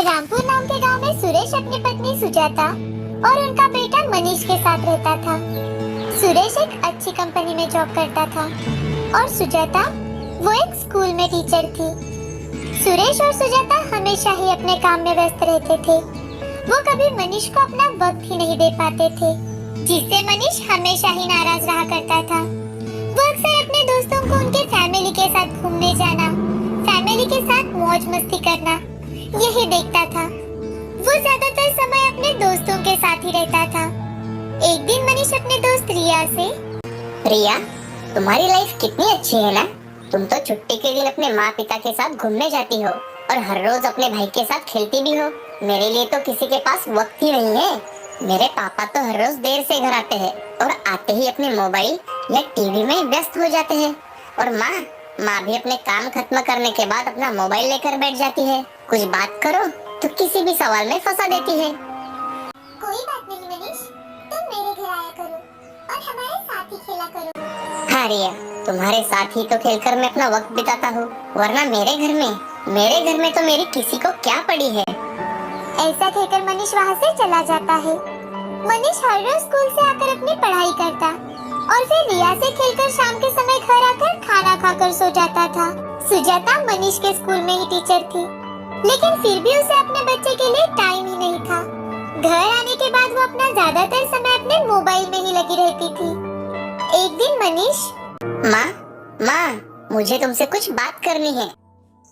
रामपुर नाम के गांव में सुरेश अपनी पत्नी सुजाता और उनका बेटा मनीष के साथ रहता था। सुरेश एक अच्छी कंपनी में जॉब करता था और सुजाता वो एक स्कूल में टीचर थी। सुरेश और सुजाता हमेशा ही अपने काम में व्यस्त रहते थे। वो कभी मनीष को अपना वक्त ही नहीं दे पाते थे, जिससे मनीष हमेशा ही नाराज रहा करता था। वो अक्सर अपने दोस्तों को उनके फैमिली के साथ घूमने जाना, फैमिली के साथ मौज मस्ती करना, यही देखता था। वो ज्यादातर समय अपने दोस्तों के साथ ही रहता था। एक दिन मनीष अपने दोस्त रिया से, रिया, तुम्हारी लाइफ कितनी अच्छी है ना। तुम तो छुट्टी के दिन अपने माँ पिता के साथ घूमने जाती हो और हर रोज अपने भाई के साथ खेलती भी हो। मेरे लिए तो किसी के पास वक्त ही नहीं है। मेरे पापा तो हर रोज देर से घर आते हैं और आते ही अपने मोबाइल या टीवी में व्यस्त हो जाते हैं। और माँ भी अपने काम खत्म करने के बाद अपना मोबाइल लेकर बैठ जाती है। कुछ बात करो तो किसी भी सवाल में फंसा देती है। कोई बात नहीं मनीष, तुम मेरे घर आया करो और हमारे साथ ही खेला करो। हाँ रिया, तुम्हारे साथ ही तो खेलकर मैं अपना वक्त बिताता हूँ, वरना मेरे घर में तो मेरी किसी को क्या पड़ी है। ऐसा कहकर मनीष वहाँ से चला जाता है। मनीष हर रोज स्कूल से आकर अपनी पढ़ाई करता और फिर रिया से खेलकर शाम के समय घर आकर खाना खाकर सो जाता था। सुजाता मनीष के स्कूल में ही टीचर थी, लेकिन फिर भी उसे अपने बच्चे के लिए टाइम ही नहीं था। घर आने के बाद वो अपना ज्यादातर समय अपने मोबाइल में ही लगी रहती थी। एक दिन मनीष, माँ, मुझे तुमसे कुछ बात करनी है।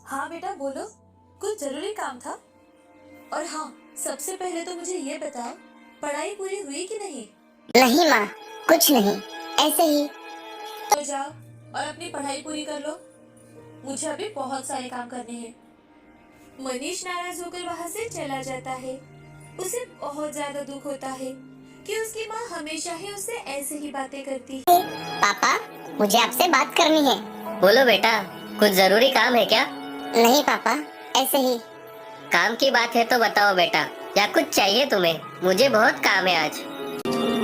हाँ बेटा बोलो, कुछ जरूरी काम था। और हाँ, सबसे पहले तो मुझे ये बताओ, पढ़ाई पूरी हुई कि नहीं? नहीं माँ, कुछ नहीं, ऐसे ही। तो जाओ और अपनी पढ़ाई पूरी कर लो, मुझे अभी बहुत सारे काम करने हैं। मनीष नाराज होकर वहाँ से चला जाता है। उसे बहुत ज्यादा दुख होता है कि उसकी माँ हमेशा ही उससे ऐसे ही बातें करती है। पापा, मुझे आपसे बात करनी है। बोलो बेटा, कुछ जरूरी काम है क्या? नहीं पापा, ऐसे ही। काम की बात है तो बताओ बेटा, क्या कुछ चाहिए तुम्हें? मुझे बहुत काम है आज।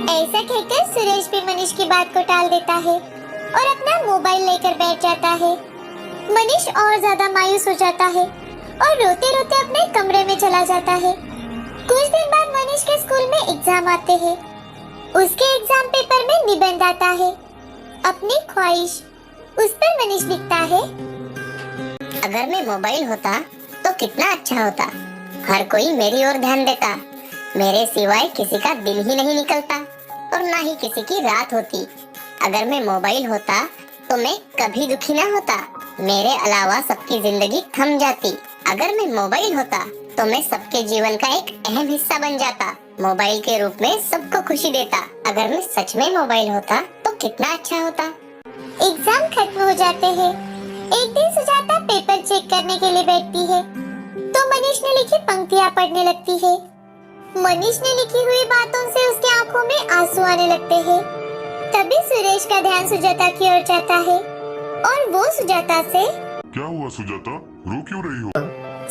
ऐसा कहकर सुरेश भी मनीष की बात को टाल देता है और अपना मोबाइल लेकर बैठ जाता है। मनीष और ज्यादा मायूस हो जाता है और रोते रोते अपने कमरे में चला जाता है। कुछ दिन बाद मनीष के स्कूल में एग्जाम आते हैं। उसके एग्जाम पेपर में निबंध आता है, अपनी ख्वाहिश। उस पर मनीष लिखता है, अगर मैं मोबाइल होता तो कितना अच्छा होता। हर कोई मेरी ओर ध्यान देता। मेरे सिवाय किसी का दिन ही नहीं निकलता और ना ही किसी की रात होती। अगर मैं मोबाइल होता तो मैं कभी दुखी ना होता। मेरे अलावा सबकी जिंदगी थम जाती। अगर मैं मोबाइल होता तो मैं सबके जीवन का एक अहम हिस्सा बन जाता। मोबाइल के रूप में सबको खुशी देता। अगर मैं सच में मोबाइल होता तो कितना अच्छा होता। एग्जाम खत्म हो जाते हैं। एक दिन सुजाता पेपर चेक करने के लिए बैठती है तो मनीष ने लिखी पंक्तियां पढ़ने लगती है। मनीष ने लिखी हुई बातों से उसकी आंखों में आंसू आने लगते हैं। तभी सुरेश का ध्यान सुजाता की ओर जाता है और वो सुजाता से, क्या हुआ सुजाता, रो क्यों रही हो?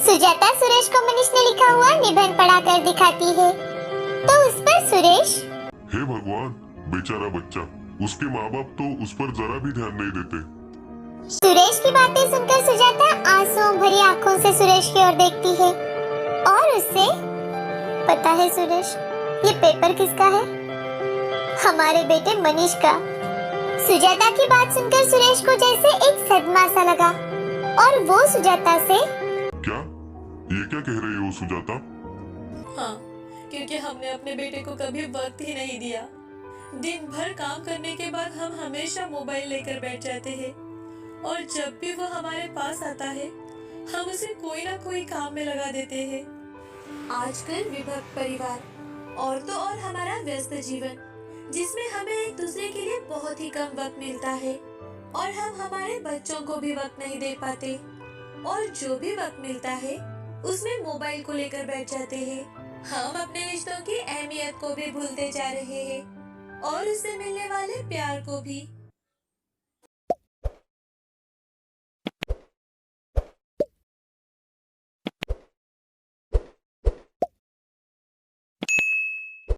सुजाता सुरेश को मनीष ने लिखा हुआ निबंध पढ़ाकर दिखाती है तो उस पर सुरेश, हे भगवान, बेचारा बच्चा, उसके माँ बाप तो उस पर जरा भी ध्यान नहीं देते। सुरेश की बातें सुनकर सुजाता आंसुओं भरी आंखों से सुरेश की ओर देखती है और उससे, पता है सुरेश, ये पेपर किसका है? हमारे बेटे मनीष का। सुजाता की बात सुनकर सुरेश को जैसे एक सदमा सा लगा और वो सुजाता से, क्या? ये क्या कह रही हो सुजाता? हाँ, क्योंकि हमने अपने बेटे को कभी वक्त ही नहीं दिया। दिन भर काम करने के बाद हम हमेशा मोबाइल लेकर बैठ जाते हैं और जब भी वो हमारे पास आता है हम उसे कोई ना कोई काम में लगा देते हैं। आजकल विभक्त परिवार, औरतों और हमारा व्यस्त जीवन, जिसमें हमें एक दूसरे के लिए बहुत ही कम वक्त मिलता है और हम हमारे बच्चों को भी वक्त नहीं दे पाते और जो भी वक्त मिलता है उसमें मोबाइल को लेकर बैठ जाते हैं। हम अपने रिश्तों की अहमियत को भी भूलते जा रहे हैं और उससे मिलने वाले प्यार को भी।